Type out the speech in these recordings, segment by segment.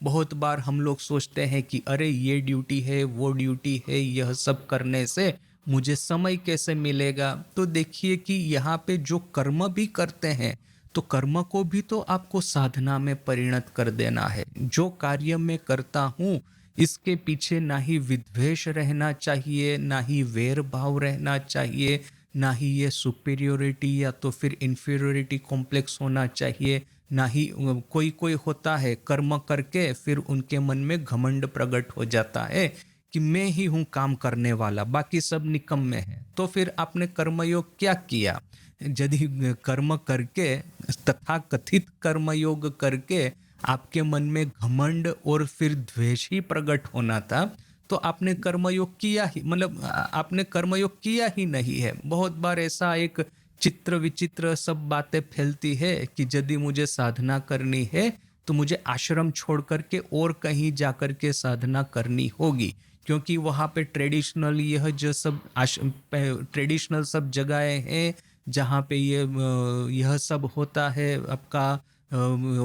बहुत बार हम लोग सोचते हैं कि अरे ये ड्यूटी है, वो ड्यूटी है, यह सब करने से मुझे समय कैसे मिलेगा? तो देखिए कि यहाँ पे जो कर्म भी करते हैं, तो कर्म को भी तो आपको साधना में परिणत कर देना है। जो कार्य मैं करता हूँ, इसके पीछे ना ही विद्वेष रहना चाहिए, ना ही वैर भाव रहना चाहिए, ना ही ये सुपीरियोरिटी या तो फिर इन्फीरियोरिटी कॉम्प्लेक्स होना चाहिए, ना ही कोई कोई होता है कर्म करके फिर उनके मन में घमंड प्रकट हो जाता है कि मैं ही हूँ काम करने वाला, बाकी सब निकम्मे हैं। तो फिर आपने कर्मयोग क्या किया? यदि कर्म करके, तथा कथित कर्मयोग करके आपके मन में घमंड और फिर द्वेष ही प्रकट होना था, तो आपने कर्मयोग किया ही, मतलब आपने कर्मयोग किया ही नहीं है। बहुत बार ऐसा एक चित्र विचित्र सब बातें फैलती है कि यदि मुझे साधना करनी है तो मुझे आश्रम छोड़ करके और कहीं जाकर के साधना करनी होगी, क्योंकि वहाँ पे ट्रेडिशनल यह जो सब ट्रेडिशनल सब जगहें हैं जहाँ पे यह सब होता है आपका।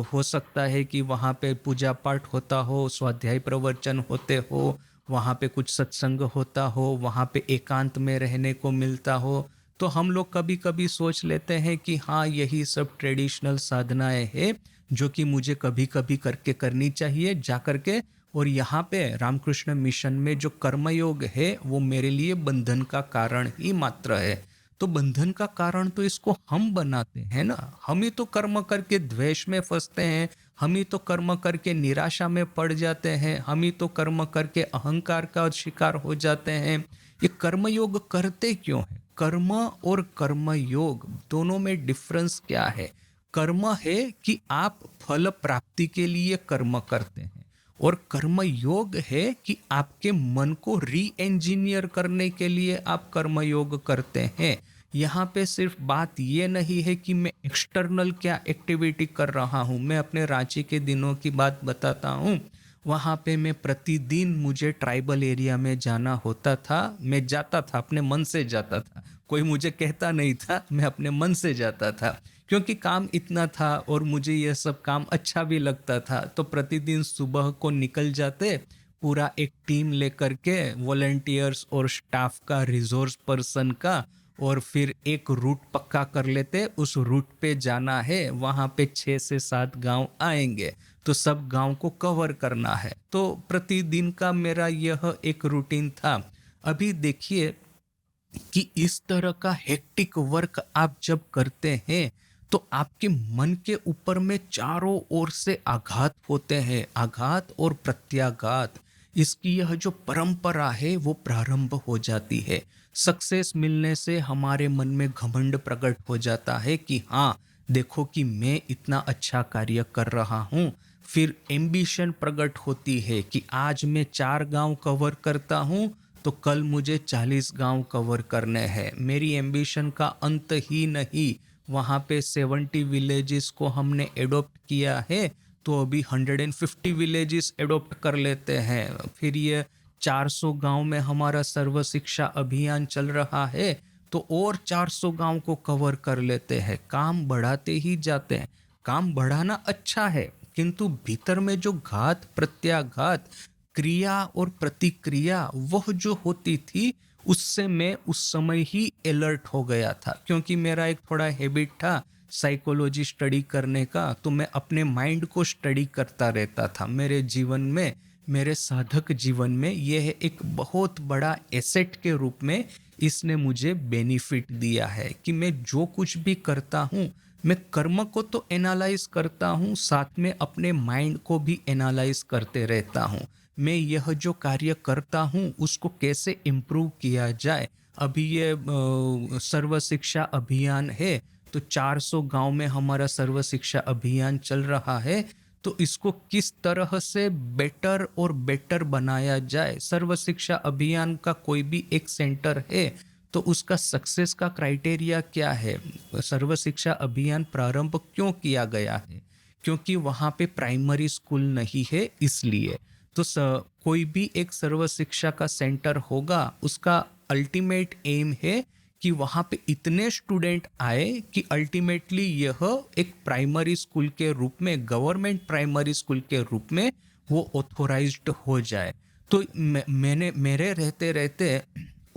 हो सकता है कि वहाँ पे पूजा पाठ होता हो, स्वाध्याय प्रवचन होते हो, वहाँ पे कुछ सत्संग होता हो, वहाँ पे एकांत में रहने को मिलता हो। तो हम लोग कभी कभी सोच लेते हैं कि हाँ यही सब ट्रेडिशनल साधनाएं हैं जो कि मुझे कभी कभी करके करनी चाहिए जा करके, और यहाँ पे रामकृष्ण मिशन में जो कर्मयोग है वो मेरे लिए बंधन का कारण ही मात्र है। तो बंधन का कारण तो इसको हम बनाते हैं ना। हम ही तो कर्म करके द्वेष में फंसते हैं, हम ही तो कर्म करके निराशा में पड़ जाते हैं, हम ही तो कर्म करके अहंकार का शिकार हो जाते हैं। ये कर्मयोग करते क्यों है? कर्म और कर्मयोग दोनों में डिफरेंस क्या है? कर्म है कि आप फल प्राप्ति के लिए कर्म करते हैं, और कर्म योग है कि आपके मन को री इंजीनियर करने के लिए आप कर्म योग करते हैं। यहाँ पे सिर्फ बात ये नहीं है कि मैं एक्सटर्नल क्या एक्टिविटी कर रहा हूँ। मैं अपने रांची के दिनों की बात बताता हूँ। वहाँ पे मैं प्रतिदिन, मुझे ट्राइबल एरिया में जाना होता था। मैं जाता था, अपने मन से जाता था, कोई मुझे कहता नहीं था, मैं अपने मन से जाता था, क्योंकि काम इतना था और मुझे यह सब काम अच्छा भी लगता था। तो प्रतिदिन सुबह को निकल जाते, पूरा एक टीम लेकर के, वॉलेंटियर्स और स्टाफ का, रिसोर्स पर्सन का, और फिर एक रूट पक्का कर लेते, उस रूट पे जाना है, वहाँ पे 6 से 7 गांव आएंगे, तो सब गांव को कवर करना है। तो प्रतिदिन का मेरा यह एक रूटीन था। अभी देखिए कि इस तरह का हेक्टिक वर्क आप जब करते हैं तो आपके मन के ऊपर में चारों ओर से आघात होते हैं, आघात और प्रत्याघात। इसकी यह जो परंपरा है वो प्रारंभ हो जाती है। सक्सेस मिलने से हमारे मन में घमंड प्रकट हो जाता है कि हाँ देखो कि मैं इतना अच्छा कार्य कर रहा हूँ। फिर एम्बिशन प्रकट होती है कि आज मैं 4 गांव कवर करता हूँ, तो कल मुझे 40 गांव कवर करने हैं। मेरी एम्बिशन का अंत ही नहीं। वहाँ पे 70 विलेजेस को हमने एडॉप्ट किया है, तो अभी 150 विलेजेस एडॉप्ट कर लेते हैं। फिर ये 400 गांव में हमारा सर्व शिक्षा अभियान चल रहा है, तो और 400 गांव को कवर कर लेते हैं। काम बढ़ाते ही जाते हैं। काम बढ़ाना अच्छा है, किंतु भीतर में जो घात प्रत्याघात, क्रिया और प्रतिक्रिया वह जो होती थी, उससे मैं उस समय ही अलर्ट हो गया था। क्योंकि मेरा एक थोड़ा हैबिट था साइकोलॉजी स्टडी करने का, तो मैं अपने माइंड को स्टडी करता रहता था। मेरे जीवन में, मेरे साधक जीवन में यह एक बहुत बड़ा एसेट के रूप में इसने मुझे बेनिफिट दिया है कि मैं जो कुछ भी करता हूँ, मैं कर्म को तो एनालाइज करता हूँ, साथ में अपने माइंड को भी एनालाइज करते रहता हूँ। मैं यह जो कार्य करता हूँ उसको कैसे इम्प्रूव किया जाए। अभी ये सर्व शिक्षा अभियान है, तो 400 गांव में हमारा सर्व शिक्षा अभियान चल रहा है। तो इसको किस तरह से बेटर और बेटर बनाया जाए। सर्व शिक्षा अभियान का कोई भी एक सेंटर है तो उसका सक्सेस का क्राइटेरिया क्या है? सर्व शिक्षा अभियान प्रारंभ क्यों किया गया है? क्योंकि वहाँ पे प्राइमरी स्कूल नहीं है, इसलिए। तो कोई भी एक सर्व शिक्षा का सेंटर होगा, उसका अल्टीमेट एम है कि वहाँ पे इतने स्टूडेंट आए कि अल्टीमेटली यह एक प्राइमरी स्कूल के रूप में, गवर्नमेंट प्राइमरी स्कूल के रूप में वो ऑथोराइज्ड हो जाए। तो मैंने मेरे रहते रहते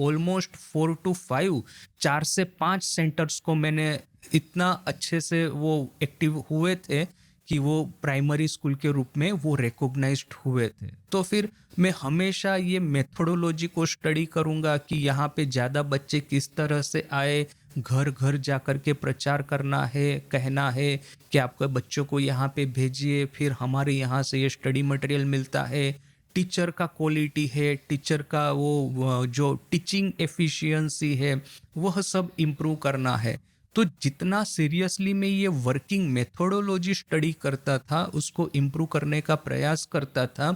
ऑलमोस्ट 4 to 5, 4 से 5 सेंटर्स को मैंने इतना अच्छे से वो एक्टिव हुए थे कि वो प्राइमरी स्कूल के रूप में वो रिकॉग्नाइज्ड हुए थे। तो फिर मैं हमेशा ये मेथोडोलॉजी को स्टडी करूँगा कि यहाँ पे ज़्यादा बच्चे किस तरह से आए, घर घर जा कर के प्रचार करना है, कहना है कि आपके बच्चों को यहाँ पे भेजिए, फिर हमारे यहाँ से ये स्टडी मटेरियल मिलता है। टीचर का क्वालिटी है, टीचर का वो जो टीचिंग एफिशिएंसी है, वह सब इम्प्रूव करना है। तो जितना सीरियसली मैं ये वर्किंग मेथोडोलॉजी स्टडी करता था, उसको इम्प्रूव करने का प्रयास करता था,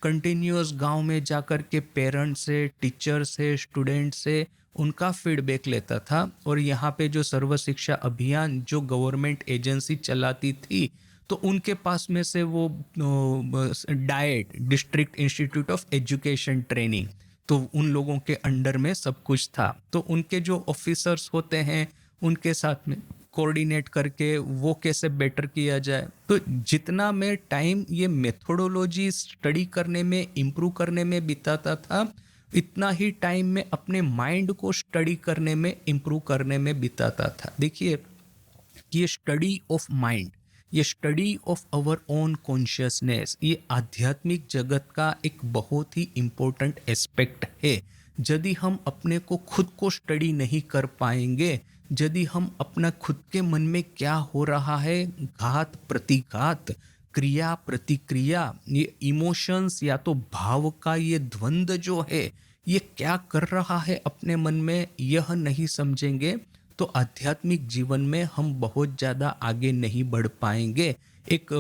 कंटिन्यूअस गांव में जाकर के पेरेंट्स से, टीचर से, स्टूडेंट से उनका फीडबैक लेता था। और यहाँ पे जो सर्व शिक्षा अभियान जो गवर्नमेंट एजेंसी चलाती थी, तो उनके पास में से वो diet, district institute of education training, तो उन लोगों के अंडर में सब कुछ था। तो उनके जो ऑफिसर्स होते हैं, उनके साथ में कोऑर्डिनेट करके वो कैसे बेटर किया जाए। तो जितना मैं टाइम ये मेथोडोलॉजी स्टडी करने में, इम्प्रूव करने में बिताता था, इतना ही टाइम मैं अपने माइंड को स्टडी करने में, इम्प्रूव करने में बिताता था। देखिए, ये स्टडी ऑफ माइंड, ये study of our own consciousness, ये आध्यात्मिक जगत का एक बहुत ही इम्पोर्टेंट एस्पेक्ट है। यदि हम अपने को खुद को स्टडी नहीं कर पाएंगे, यदि हम अपना खुद के मन में क्या हो रहा है, घात प्रतिघात, क्रिया प्रतिक्रिया, ये इमोशंस या तो भाव का ये द्वंद्व जो है, ये क्या कर रहा है अपने मन में, यह नहीं समझेंगे तो आध्यात्मिक जीवन में हम बहुत ज़्यादा आगे नहीं बढ़ पाएंगे। एक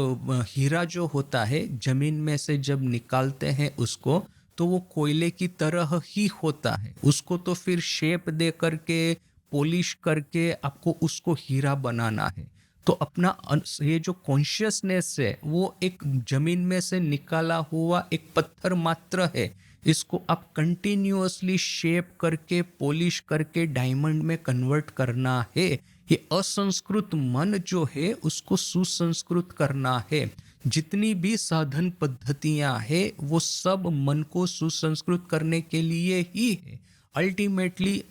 हीरा जो होता है, जमीन में से जब निकालते हैं उसको, तो वो कोयले की तरह ही होता है। उसको तो फिर शेप दे करके, पॉलिश करके आपको उसको हीरा बनाना है। तो अपना ये जो कॉन्शियसनेस है, वो एक जमीन में से निकाला हुआ एक पत्थर मात्र है। इसको आप कंटिन्यूअसली शेप करके, पॉलिश करके डायमंड में कन्वर्ट करना है। ये असंस्कृत मन जो है, उसको सुसंस्कृत करना है। जितनी भी साधन पद्धतियां हैं, वो सब मन को सुसंस्कृत करने के लिए ही है। अल्टीमेटली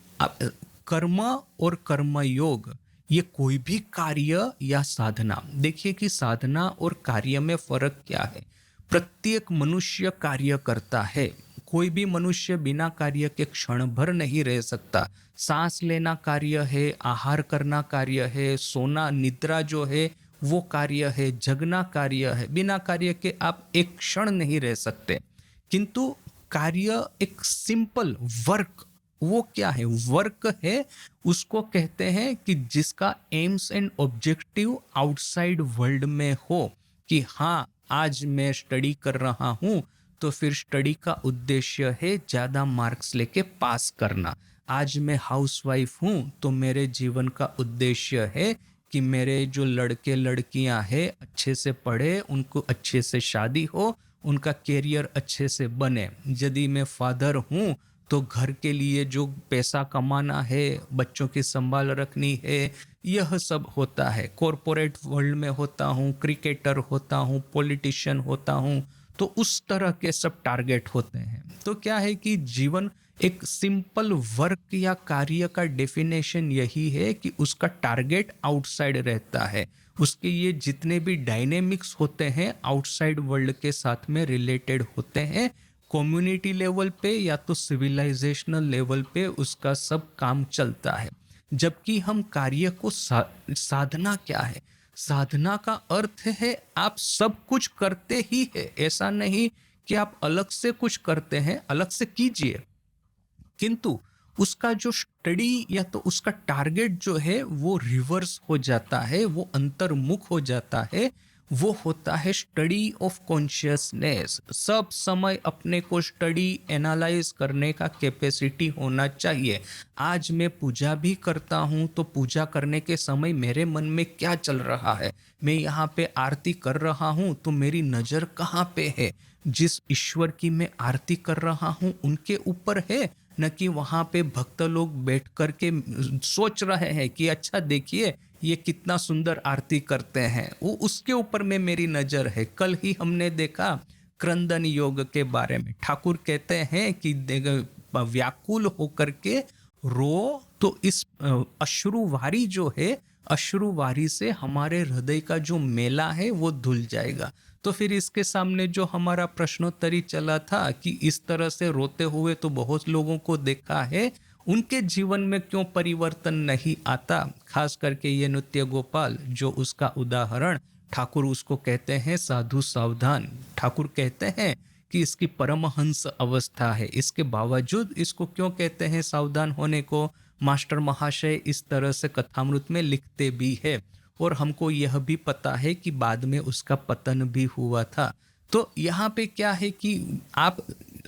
कर्म और कर्मयोग, ये कोई भी कार्य या साधना, देखिए कि साधना और कार्य में फर्क क्या है। प्रत्येक मनुष्य कार्य करता है, कोई भी मनुष्य बिना कार्य के क्षण भर नहीं रह सकता। सांस लेना कार्य है, आहार करना कार्य है, सोना निद्रा जो है वो कार्य है, जगना कार्य है। बिना कार्य के आप एक क्षण नहीं रह सकते। किंतु कार्य, एक सिंपल वर्क, वो क्या है? वर्क है, उसको कहते हैं कि जिसका AIIMS and objective outside world में हो, कि हाँ आज मैं स्टडी कर रहा हूँ, तो फिर स्टडी का उद्देश्य है ज़्यादा मार्क्स लेके पास करना। आज मैं हाउसवाइफ हूँ, तो मेरे जीवन का उद्देश्य है कि मेरे जो लड़के लड़कियां हैं अच्छे से पढ़े, उनको अच्छे से शादी हो, उनका कैरियर अच्छे से बने। यदि मैं फादर हूँ, तो घर के लिए जो पैसा कमाना है, बच्चों की संभाल रखनी है, यह सब होता है। कॉरपोरेट वर्ल्ड में होता हूँ, क्रिकेटर होता हूँ, पॉलिटिशियन होता हूँ, तो उस तरह के सब टारगेट होते हैं। तो क्या है कि जीवन एक सिंपल वर्क या कार्य का डेफिनेशन यही है कि उसका टारगेट आउटसाइड रहता है। उसके ये जितने भी डायनेमिक्स होते हैं आउटसाइड वर्ल्ड के साथ में रिलेटेड होते हैं। कम्युनिटी लेवल पे या तो सिविलाइजेशनल लेवल पे उसका सब काम चलता है। जबकि हम कार्य को साधना क्या है? साधना का अर्थ है आप सब कुछ करते ही है। ऐसा नहीं कि आप अलग से कुछ करते हैं, अलग से कीजिए, किंतु उसका जो स्टडी या तो उसका टारगेट जो है वो रिवर्स हो जाता है, वो अंतर्मुख हो जाता है। वो होता है स्टडी ऑफ कॉन्शियसनेस। सब समय अपने को स्टडी, एनालाइज करने का कैपेसिटी होना चाहिए। आज मैं पूजा भी करता हूँ, तो पूजा करने के समय मेरे मन में क्या चल रहा है? मैं यहाँ पे आरती कर रहा हूँ, तो मेरी नज़र कहाँ पे है? जिस ईश्वर की मैं आरती कर रहा हूँ उनके ऊपर है, न कि वहाँ पे भक्त लोग बैठ कर के सोच रहे हैं कि अच्छा देखिए ये कितना सुंदर आरती करते हैं। वो उसके ऊपर में मेरी नज़र है। कल ही हमने देखा क्रंदन योग के बारे में। ठाकुर कहते हैं कि व्याकुल होकर के रो तो इस अश्रुवारी जो है, अश्रुवारी से हमारे हृदय का जो मेला है वो धुल जाएगा। तो फिर इसके सामने जो हमारा प्रश्नोत्तरी चला था कि इस तरह से रोते हुए तो बहुत लोगों को देखा है, उनके जीवन में क्यों परिवर्तन नहीं आता। खास करके ये नृत्य गोपाल जो उसका उदाहरण, ठाकुर उसको कहते हैं साधु सावधान। ठाकुर कहते हैं कि इसकी परमहंस अवस्था है, इसके बावजूद इसको क्यों कहते हैं सावधान होने को। मास्टर महाशय इस तरह से कथामृत में लिखते भी है और हमको यह भी पता है कि बाद में उसका पतन भी हुआ था। तो यहाँ पे क्या है कि आप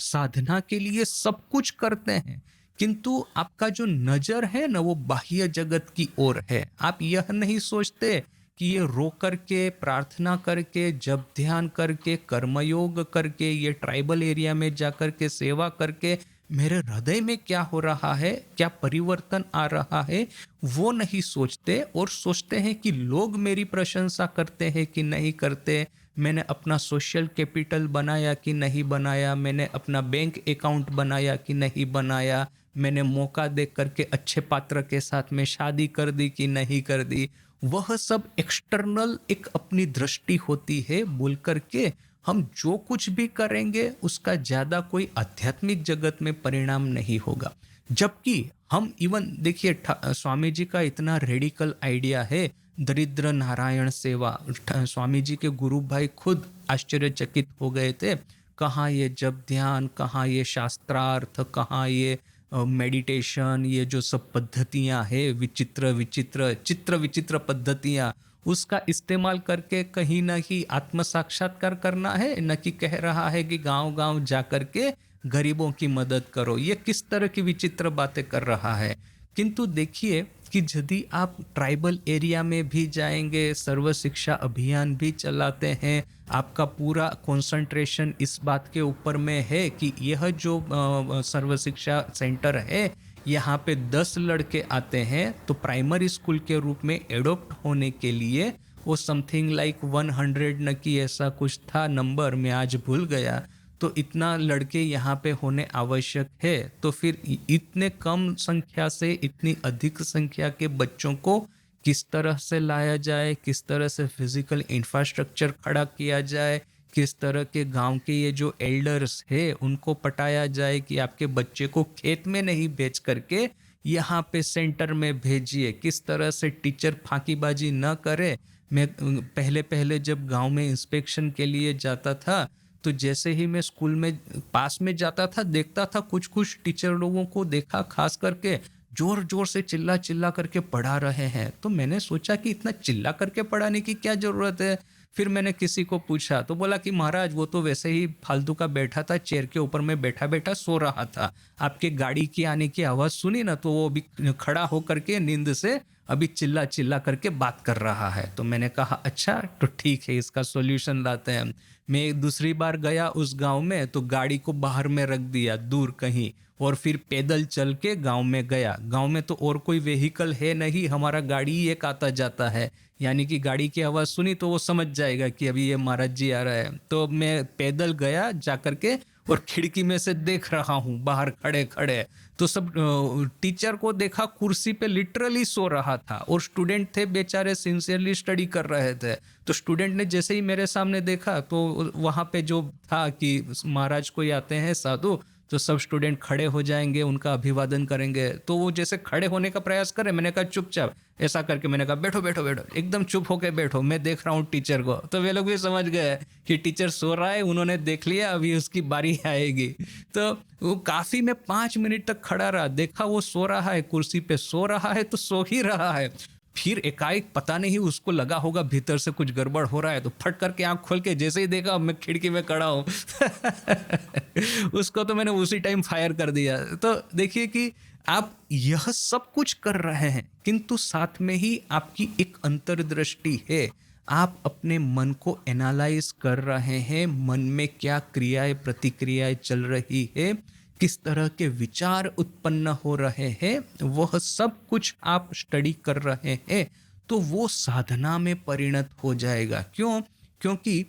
साधना के लिए सब कुछ करते हैं, किंतु आपका जो नजर है ना वो बाह्य जगत की ओर है। आप यह नहीं सोचते कि ये रो करके, प्रार्थना करके, जब ध्यान करके, कर्मयोग करके, ये ट्राइबल एरिया में जाकर के सेवा करके मेरे हृदय में क्या हो रहा है, क्या परिवर्तन आ रहा है, वो नहीं सोचते। और सोचते हैं कि लोग मेरी प्रशंसा करते हैं कि नहीं करते, मैंने अपना सोशल कैपिटल बनाया कि नहीं बनाया, मैंने अपना बैंक अकाउंट बनाया कि नहीं बनाया, मैंने मौका देख करके अच्छे पात्र के साथ में शादी कर दी कि नहीं कर दी। वह सब एक्सटर्नल एक अपनी दृष्टि होती है, बोल करके हम जो कुछ भी करेंगे उसका ज़्यादा कोई आध्यात्मिक जगत में परिणाम नहीं होगा। जबकि हम इवन देखिए स्वामी जी का इतना रेडिकल आइडिया है, दरिद्र नारायण सेवा। स्वामी जी के गुरु भाई खुद आश्चर्यचकित हो गए थे, कहाँ ये जप ध्यान, कहाँ ये शास्त्रार्थ, कहाँ ये मेडिटेशन, ये जो सब पद्धतियाँ है विचित्र विचित्र चित्र विचित्र पद्धतियाँ, उसका इस्तेमाल करके कहीं ना कहीं आत्म साक्षात्कार करना है, न कि कह रहा है कि गांव गांव जा कर के गरीबों की मदद करो। ये किस तरह की विचित्र बातें कर रहा है। किंतु देखिए कि यदि आप ट्राइबल एरिया में भी जाएंगे, सर्व शिक्षा अभियान भी चलाते हैं, आपका पूरा कंसंट्रेशन इस बात के ऊपर में है कि यह जो सर्व शिक्षा सेंटर है यहाँ पे 10 लड़के आते हैं, तो प्राइमरी स्कूल के रूप में एडॉप्ट होने के लिए वो समथिंग लाइक 100 न कि ऐसा कुछ था नंबर, मैं आज भूल गया, तो इतना लड़के यहाँ पे होने आवश्यक है। तो फिर इतने कम संख्या से इतनी अधिक संख्या के बच्चों को किस तरह से लाया जाए, किस तरह से फिजिकल इंफ्रास्ट्रक्चर खड़ा किया जाए, किस तरह के गांव के ये जो एल्डर्स है उनको पटाया जाए कि आपके बच्चे को खेत में नहीं भेज करके यहाँ पे सेंटर में भेजिए, किस तरह से टीचर फांकीबाजी न करे। मैं पहले पहले जब गांव में इंस्पेक्शन के लिए जाता था, तो जैसे ही मैं स्कूल में पास में जाता था, देखता था कुछ कुछ टीचर लोगों को देखा खास करके जोर जोर से चिल्ला चिल्ला करके पढ़ा रहे हैं। तो मैंने सोचा कि इतना चिल्ला करके पढ़ाने की क्या जरूरत है। फिर मैंने किसी को पूछा तो बोला कि महाराज वो तो वैसे ही फालतू का बैठा था, चेयर के ऊपर में बैठा बैठा सो रहा था, आपके गाड़ी की आने की आवाज़ सुनी ना तो वो अभी खड़ा होकर के नींद से अभी चिल्ला चिल्ला करके बात कर रहा है। तो मैंने कहा अच्छा तो ठीक है, इसका सॉल्यूशन लाते हैं। मैं दूसरी बार गया उस गांव में, तो गाड़ी को बाहर में रख दिया दूर कहीं, और फिर पैदल चल के गांव में गया। गांव में तो और कोई व्हीकल है नहीं, हमारा गाड़ी ही एक आता जाता है, यानी कि गाड़ी की आवाज़ सुनी तो वो समझ जाएगा कि अभी ये महाराज जी आ रहा है। तो मैं पैदल गया जा करके और खिड़की में से देख रहा हूँ बाहर खड़े खड़े, तो सब टीचर को देखा कुर्सी पे लिटरली सो रहा था, और स्टूडेंट थे बेचारे सिंसियरली स्टडी कर रहे थे। तो स्टूडेंट ने जैसे ही मेरे सामने देखा तो वहाँ पे जो था कि महाराज कोई आते हैं साधु, तो सब स्टूडेंट खड़े हो जाएंगे, उनका अभिवादन करेंगे। तो वो जैसे खड़े होने का प्रयास करे, मैंने कहा चुपचाप, ऐसा करके मैंने कहा बैठो बैठो बैठो, एकदम चुप होके बैठो, मैं देख रहा हूँ टीचर को। तो वे लोग भी समझ गए कि टीचर सो रहा है, उन्होंने देख लिया, अभी उसकी बारी आएगी। तो वो काफ़ी मैं 5 मिनट तक खड़ा रहा, देखा वो सो रहा है, कुर्सी पे सो रहा है तो सो ही रहा है। फिर एकाएक पता नहीं उसको लगा होगा भीतर से कुछ गड़बड़ हो रहा है, तो फट करके आंख खोल के जैसे ही देखा मैं खिड़की में खड़ा हूँ उसको तो मैंने उसी टाइम फायर कर दिया। तो देखिए कि आप यह सब कुछ कर रहे हैं, किंतु साथ में ही आपकी एक अंतर्दृष्टि है। आप अपने मन को एनालाइज कर रहे हैं, मन में क्या क्रियाएं प्रतिक्रियाएं चल रही है, किस तरह के विचार उत्पन्न हो रहे हैं, वह सब कुछ आप स्टडी कर रहे हैं, तो वो साधना में परिणत हो जाएगा। क्यों? क्योंकि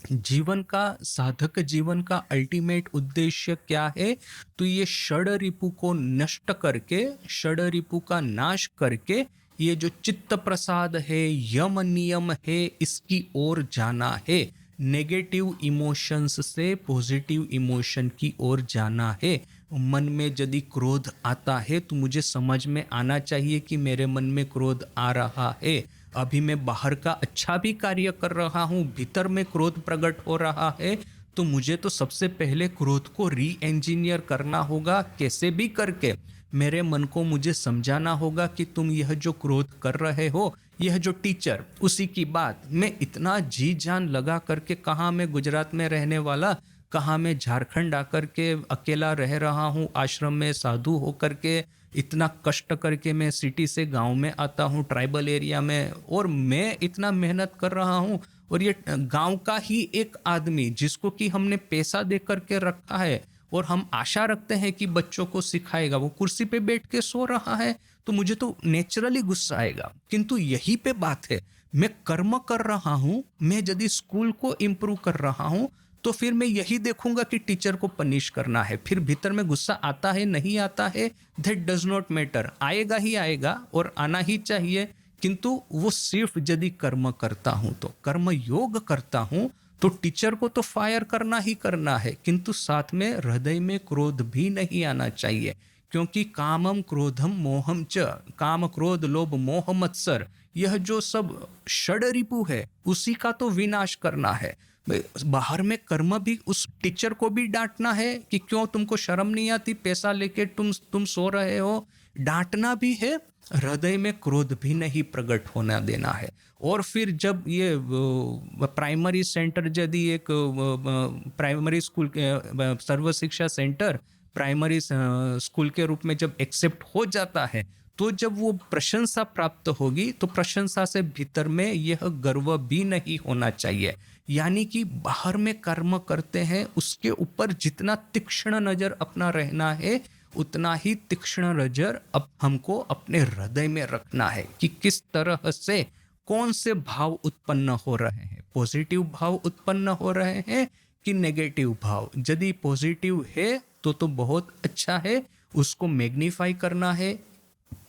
जीवन का साधक जीवन का अल्टीमेट उद्देश्य क्या है? तो ये षड रिपु को नष्ट करके, षड रिपु का नाश करके, ये जो चित्त प्रसाद है, यम नियम है, इसकी ओर जाना है। नेगेटिव इमोशंस से पॉजिटिव इमोशन की ओर जाना है। मन में यदि क्रोध आता है तो मुझे समझ में आना चाहिए कि मेरे मन में क्रोध आ रहा है। अभी मैं बाहर का अच्छा भी कार्य कर रहा हूँ, भीतर में क्रोध प्रकट हो रहा है, तो मुझे तो सबसे पहले क्रोध को री इंजीनियर करना होगा। कैसे भी करके मेरे मन को मुझे समझाना होगा कि तुम यह जो क्रोध कर रहे हो, यह जो टीचर, उसी की बात। मैं इतना जी जान लगा करके, कहाँ मैं गुजरात में रहने वाला, कहाँ मैं झारखंड आकर के अकेला रह रहा हूँ, आश्रम में साधु होकर के इतना कष्ट करके मैं सिटी से गांव में आता हूँ, ट्राइबल एरिया में, और मैं इतना मेहनत कर रहा हूँ, और ये गांव का ही एक आदमी जिसको कि हमने पैसा दे करके रखा है और हम आशा रखते हैं कि बच्चों को सिखाएगा, वो कुर्सी पे बैठ के सो रहा है, तो मुझे तो नेचुरली गुस्सा आएगा। किंतु यही पे बात है, मैं कर्म कर रहा हूँ, मैं यदि स्कूल को इम्प्रूव कर रहा हूँ, तो फिर मैं यही देखूंगा कि टीचर को पनिश करना है। फिर भीतर में गुस्सा आता है नहीं आता है, दैट डज नॉट मैटर, आएगा ही आएगा और आना ही चाहिए। किंतु वो सिर्फ यदि कर्म करता हूं, तो कर्म योग करता हूं, तो टीचर को तो फायर करना ही करना है, किंतु साथ में हृदय में क्रोध भी नहीं आना चाहिए। क्योंकि कामम क्रोधम मोहम च, काम क्रोध लोभ मोह मत्सर, यह जो सब षड रिपु है उसी का तो विनाश करना है। बाहर में कर्म भी, उस टीचर को भी डांटना है कि क्यों तुमको शर्म नहीं आती, पैसा लेके तुम सो रहे हो, डांटना भी है। हृदय में क्रोध भी नहीं प्रकट होना देना है। और फिर जब ये प्राइमरी सेंटर, यदि एक प्राइमरी स्कूल सर्व शिक्षा सेंटर प्राइमरी स्कूल के रूप में जब एक्सेप्ट हो जाता है, तो जब वो प्रशंसा प्राप्त होगी, तो प्रशंसा से भीतर में यह गर्व भी नहीं होना चाहिए। यानी कि बाहर में कर्म करते हैं, उसके ऊपर जितना तीक्ष्ण नजर अपना रहना है, उतना ही तीक्ष्ण नजर अब हमको अपने हृदय में रखना है कि किस तरह से, कौन से भाव उत्पन्न हो रहे हैं, पॉजिटिव भाव उत्पन्न हो रहे हैं कि नेगेटिव भाव। यदि पॉजिटिव है तो बहुत अच्छा है, उसको मैग्नीफाई करना है।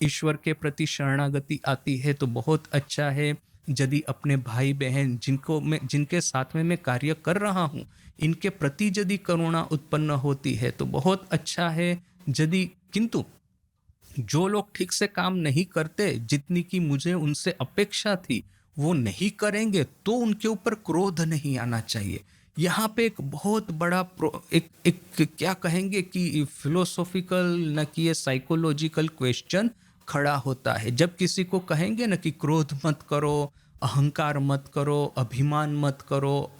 ईश्वर के प्रति शरणागति आती है तो बहुत अच्छा है। यदि अपने भाई बहन जिनके साथ में मैं कार्य कर रहा हूँ, इनके प्रति यदि करुणा उत्पन्न होती है तो बहुत अच्छा है। यदि किंतु जो लोग ठीक से काम नहीं करते, जितनी की मुझे उनसे अपेक्षा थी वो नहीं करेंगे, तो उनके ऊपर क्रोध नहीं आना चाहिए। यहाँ पे एक बहुत बड़ा एक क्या कहेंगे कि फिलोसॉफिकल न कि ये साइकोलॉजिकल क्वेश्चन खड़ा होता है। जब किसी को कहेंगे ना कि क्रोध मत करो, अहंकार मत करो, अभिमान मत करो,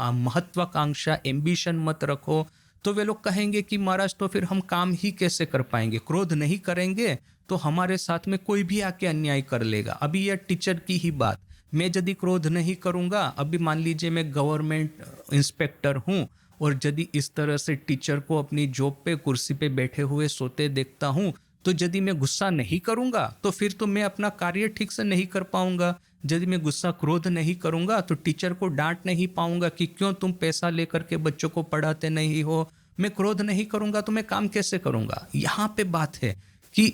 महत्वाकांक्षा एम्बिशन मत रखो, तो वे लोग कहेंगे कि महाराज तो फिर हम काम ही कैसे कर पाएंगे, क्रोध नहीं करेंगे तो हमारे साथ में कोई भी आके अन्याय कर लेगा। अभी यह टीचर की ही बात, मैं यदि क्रोध नहीं करूंगा, अभी मान लीजिए मैं गवर्नमेंट इंस्पेक्टर हूं, और यदि इस तरह से टीचर को अपनी जॉब पे कुर्सी पे बैठे हुए सोते देखता हूं, तो यदि मैं गुस्सा नहीं करूंगा तो फिर तो मैं अपना कार्य ठीक से नहीं कर पाऊंगा। यदि मैं गुस्सा क्रोध नहीं करूंगा तो टीचर को डांट नहीं पाऊंगा कि क्यों तुम पैसा लेकर के बच्चों को पढ़ाते नहीं हो। मैं क्रोध नहीं करूंगा तो मैं काम कैसे करूंगा। यहाँ पे बात है कि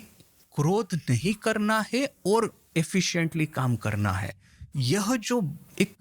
क्रोध नहीं करना है और एफिशिएंटली काम करना है। यह जो एक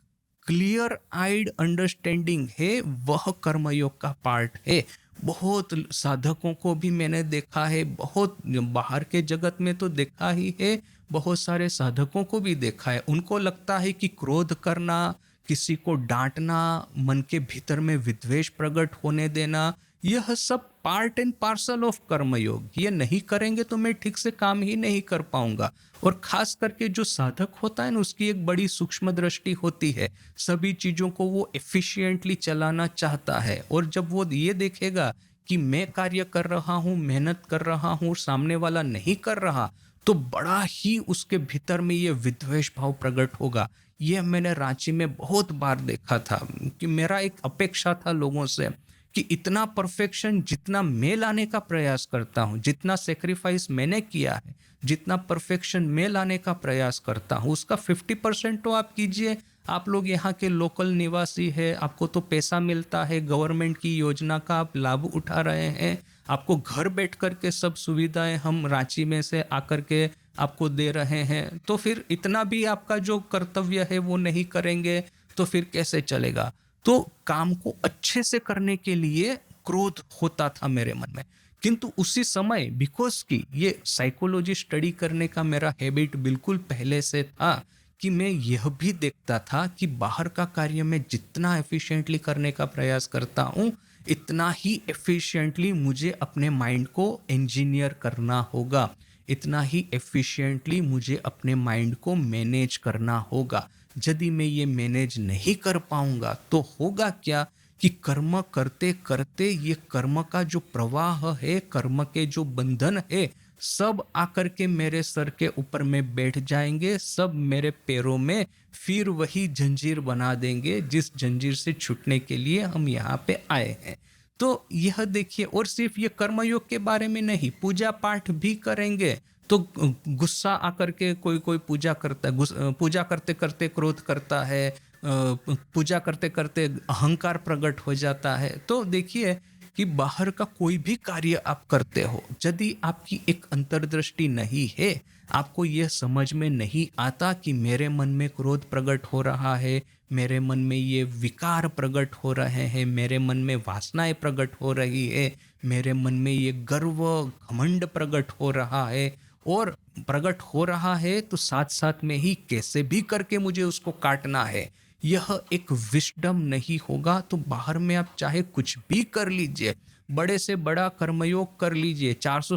क्लियर आइड अंडरस्टैंडिंग है, वह कर्मयोग का पार्ट है। बहुत साधकों को भी मैंने देखा है, बहुत बाहर के जगत में तो देखा ही है, बहुत सारे साधकों को भी देखा है। उनको लगता है कि क्रोध करना, किसी को डांटना, मन के भीतर में विद्वेष प्रकट होने देना, यह सब पार्ट एंड पार्सल ऑफ कर्मयोग। ये नहीं करेंगे तो मैं ठीक से काम ही नहीं कर पाऊंगा। और खास करके जो साधक होता है ना, उसकी एक बड़ी सूक्ष्म दृष्टि होती है, सभी चीजों को वो एफिशिएंटली चलाना चाहता है। और जब वो ये देखेगा कि मैं कार्य कर रहा हूँ, मेहनत कर रहा हूँ, सामने वाला नहीं कर रहा, तो बड़ा ही उसके भीतर में ये विद्वेष भाव प्रकट होगा। ये मैंने रांची में बहुत बार देखा था कि मेरा एक अपेक्षा था लोगों से कि इतना परफेक्शन जितना मैं लाने का प्रयास करता हूँ, जितना सेक्रीफाइस मैंने किया है, जितना परफेक्शन मैं लाने का प्रयास करता हूँ, उसका 50% तो आप कीजिए। आप लोग यहाँ के लोकल निवासी है, आपको तो पैसा मिलता है, गवर्नमेंट की योजना का आप लाभ उठा रहे हैं, आपको घर बैठ कर के सब सुविधाएं हम रांची में से आकर के आपको दे रहे हैं, तो फिर इतना भी आपका जो कर्तव्य है वो नहीं करेंगे तो फिर कैसे चलेगा। तो काम को अच्छे से करने के लिए क्रोध होता था मेरे मन में, किंतु उसी समय बिकॉज कि ये साइकोलॉजी स्टडी करने का मेरा हैबिट बिल्कुल पहले से था, कि मैं यह भी देखता था कि बाहर का कार्य मैं जितना एफिशिएंटली करने का प्रयास करता हूँ, इतना ही एफिशिएंटली मुझे अपने माइंड को इंजीनियर करना होगा, इतना ही एफिशिएंटली मुझे अपने माइंड को मैनेज करना होगा। यदि मैं ये मैनेज नहीं कर पाऊंगा तो होगा क्या, कि कर्म करते करते ये कर्म का जो प्रवाह है, कर्म के जो बंधन है, सब आकर के मेरे सर के ऊपर में बैठ जाएंगे, सब मेरे पैरों में फिर वही जंजीर बना देंगे जिस जंजीर से छूटने के लिए हम यहाँ पे आए हैं। तो यह देखिए, और सिर्फ ये कर्मयोग के बारे में नहीं, पूजा पाठ भी करेंगे तो गुस्सा आकर के कोई कोई पूजा करता है, पूजा करते करते क्रोध करता है, पूजा करते करते अहंकार प्रकट हो जाता है। तो देखिए कि बाहर का कोई भी कार्य आप करते हो, यदि आपकी एक अंतर्दृष्टि नहीं है, आपको यह समझ में नहीं आता कि मेरे मन में क्रोध प्रकट हो रहा है, मेरे मन में ये विकार प्रकट हो रहे हैं, मेरे मन में वासनाएं प्रकट हो रही है, मेरे मन में ये गर्व घमंड प्रकट हो रहा है, और प्रकट हो रहा है तो साथ साथ में ही कैसे भी करके मुझे उसको काटना है, यह एक विस्डम नहीं होगा, तो बाहर में आप चाहे कुछ भी कर लीजिए, बड़े से बड़ा कर्मयोग कर लीजिए, 400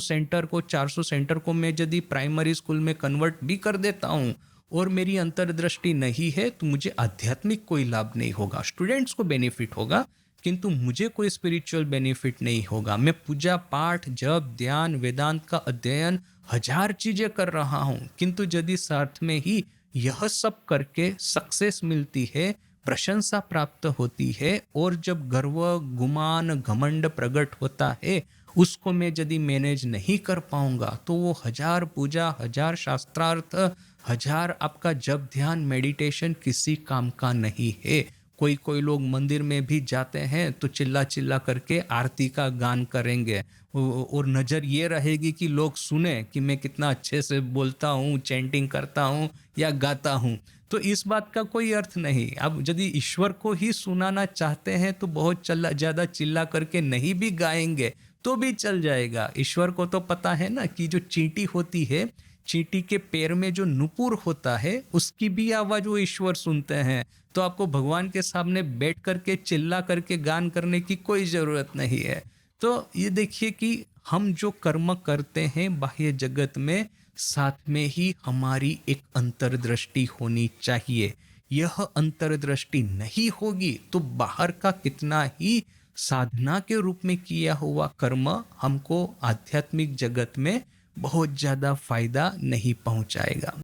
सेंटर को मैं यदि प्राइमरी स्कूल में कन्वर्ट भी कर देता हूँ और मेरी अंतर्दृष्टि नहीं है, तो मुझे आध्यात्मिक कोई लाभ नहीं होगा, स्टूडेंट्स को बेनिफिट होगा किंतु मुझे कोई स्पिरिचुअल बेनिफिट नहीं होगा। मैं पूजा पाठ जप ध्यान वेदांत का अध्ययन हजार चीजें कर रहा हूँ, किंतु यदि साथ में ही यह सब करके सक्सेस मिलती है, प्रशंसा प्राप्त होती है, और जब गर्व गुमान घमंड प्रकट होता है, उसको मैं यदि मैनेज नहीं कर पाऊंगा तो वो हजार पूजा हजार शास्त्रार्थ हजार आपका जप ध्यान मेडिटेशन किसी काम का नहीं है। कोई कोई लोग मंदिर में भी जाते हैं तो चिल्ला चिल्ला करके आरती का गान करेंगे, और नज़र ये रहेगी कि लोग सुने कि मैं कितना अच्छे से बोलता हूँ, चैंटिंग करता हूँ या गाता हूँ। तो इस बात का कोई अर्थ नहीं। अब यदि ईश्वर को ही सुनाना चाहते हैं तो बहुत ज़्यादा चिल्ला करके नहीं भी गाएंगे तो भी चल जाएगा। ईश्वर को तो पता है ना कि जो चींटी होती है, चींटी के पैर में जो नुपुर होता है, उसकी भी आवाज़ वो ईश्वर सुनते हैं। तो आपको भगवान के सामने बैठ करके चिल्ला करके गान करने की कोई ज़रूरत नहीं है। तो ये देखिए कि हम जो कर्म करते हैं बाह्य जगत में, साथ में ही हमारी एक अंतर्दृष्टि होनी चाहिए। यह अंतर्दृष्टि नहीं होगी तो बाहर का कितना ही साधना के रूप में किया हुआ कर्म हमको आध्यात्मिक जगत में बहुत ज़्यादा फायदा नहीं पहुंचाएगा।